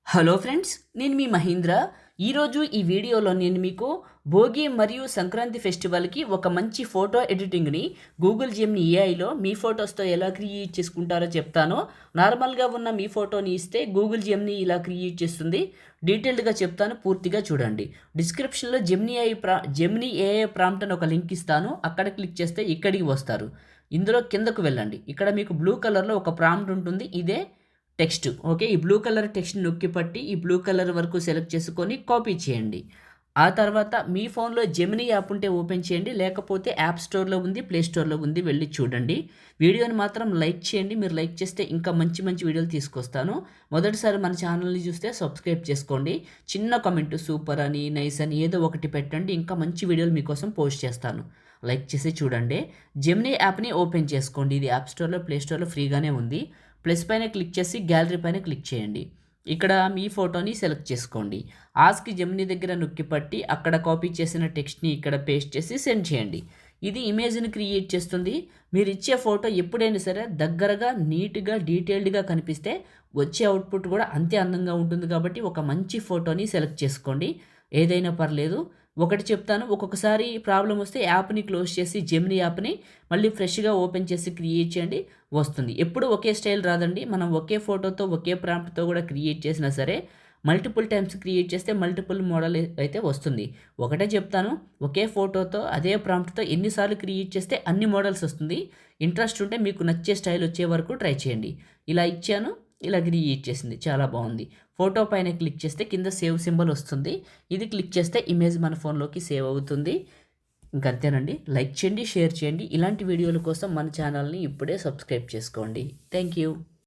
Hello friends, నేను మీ మహీంద్ర. ఈరోజు ఈ వీడియోలో నేను మీకు భోగి మరియు సంక్రాంతి ఫెస్టివల్కి ఒక మంచి ఫోటో ఎడిటింగ్ని గూగుల్ జెమినీ ఏఐలో మీ ఫొటోస్తో ఎలా క్రియేట్ చేసుకుంటారో చెప్తాను. నార్మల్గా ఉన్న మీ ఫోటోని ఇస్తే గూగుల్ జెమినీ ఇలా క్రియేట్ చేస్తుంది. డీటెయిల్డ్గా చెప్తాను, పూర్తిగా చూడండి. డిస్క్రిప్షన్లో జెమినీ ఏఐ ప్రాంప్ట్ అని ఒక లింక్ ఇస్తాను. అక్కడ క్లిక్ చేస్తే ఇక్కడికి వస్తారు. ఇందులో కిందకు వెళ్ళండి. ఇక్కడ మీకు బ్లూ కలర్లో ఒక ప్రాంప్ట్ ఉంటుంది. ఇదే టెక్స్ట్. ఓకే, ఈ బ్లూ కలర్ టెక్స్ట్ని నొక్కి పట్టి ఈ బ్లూ కలర్ వరకు సెలెక్ట్ చేసుకొని కాపీ చేయండి. ఆ తర్వాత మీ ఫోన్లో జెమినీ యాప్ ఉంటే ఓపెన్ చేయండి, లేకపోతే యాప్ స్టోర్లో ఉంది, ప్లే స్టోర్లో ఉంది, వెళ్ళి చూడండి. వీడియోని మాత్రం లైక్ చేయండి. మీరు లైక్ చేస్తే ఇంకా మంచి మంచి వీడియోలు తీసుకొస్తాను. మొదటిసారి మన ఛానల్ని చూస్తే సబ్స్క్రైబ్ చేసుకోండి. చిన్న కామెంట్ సూపర్ అని, నైస్ అని ఏదో ఒకటి పెట్టండి. ఇంకా మంచి వీడియోలు మీకోసం పోస్ట్ చేస్తాను. లైక్ చేసి చూడండి. జెమినీ యాప్ని ఓపెన్ చేసుకోండి. ఇది యాప్ స్టోర్లో, ప్లే స్టోర్లో ఫ్రీగానే ఉంది. ప్లస్ పైన క్లిక్ చేసి గ్యాలరీ పైన క్లిక్ చేయండి. ఇక్కడ మీ ఫోటోని సెలెక్ట్ చేసుకోండి. ఆస్క్ జెమినీ దగ్గర నొక్కి పట్టి అక్కడ కాపీ చేసిన టెక్స్ట్ని ఇక్కడ పేస్ట్ చేసి సెండ్ చేయండి. ఇది ఇమేజ్ని క్రియేట్ చేస్తుంది. మీరు ఇచ్చే ఫోటో ఎప్పుడైనా సరే దగ్గరగా, నీట్గా, డీటెయిల్డ్గా కనిపిస్తే వచ్చే అవుట్పుట్ కూడా అంతే అందంగా ఉంటుంది. కాబట్టి ఒక మంచి ఫోటోని సెలెక్ట్ చేసుకోండి. ఏదైనా పర్లేదు. ఒకటి చెప్తాను, ఒక్కొక్కసారి ప్రాబ్లం వస్తే యాప్ని క్లోజ్ చేసి జెమినీ యాప్ని మళ్ళీ ఫ్రెష్గా ఓపెన్ చేసి క్రియేట్ చేయండి, వస్తుంది. ఎప్పుడు ఒకే స్టైల్ రాదండి. మనం ఒకే ఫోటోతో ఒకే ప్రాంప్ట్తో కూడా క్రియేట్ చేసినా సరే మల్టిపుల్ టైమ్స్ క్రియేట్ చేస్తే మల్టిపుల్ మోడల్ అయితే వస్తుంది. ఒకటే చెప్తాను, ఒకే ఫోటోతో అదే ప్రాంప్ట్తో ఎన్నిసార్లు క్రియేట్ చేస్తే అన్ని మోడల్స్ వస్తుంది. ఇంట్రెస్ట్ ఉంటే మీకు నచ్చే స్టైల్ వచ్చే వరకు ట్రై చేయండి. ఇలా ఇచ్చాను, ఇలా క్రియేట్ చేసింది, చాలా బాగుంది. ఫోటో పైన క్లిక్ చేస్తే కింద సేవ్ సింబల్ వస్తుంది. ఇది క్లిక్ చేస్తే ఇమేజ్ మన ఫోన్లోకి సేవ్ అవుతుంది. ఇంకంతేనండి. లైక్ చేయండి, షేర్ చేయండి. ఇలాంటి వీడియోల కోసం మన ఛానల్ని ఇప్పుడే సబ్స్క్రైబ్ చేసుకోండి. Thank you.